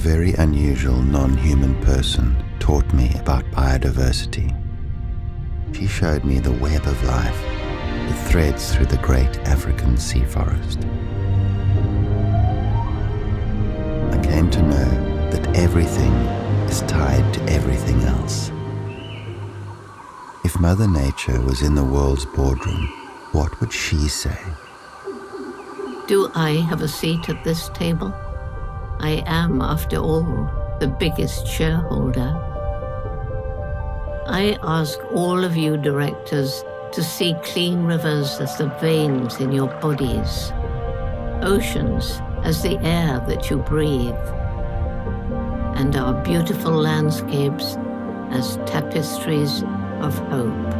very unusual non-human person taught me about biodiversity. She showed me the web of life that threads through the great African sea forest. I came to know that everything is tied to everything else. If Mother Nature was in the world's boardroom, what would she say? Do I have a seat at this table? I am, after all, the biggest shareholder. I ask all of you directors to see clean rivers as the veins in your bodies, oceans as the air that you breathe, and our beautiful landscapes as tapestries of hope.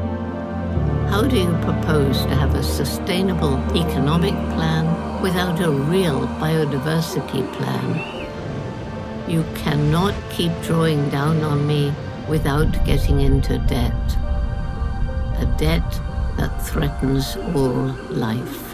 How do you propose to have a sustainable economic plan without a real biodiversity plan? You cannot keep drawing down on me without getting into debt. A debt that threatens all life.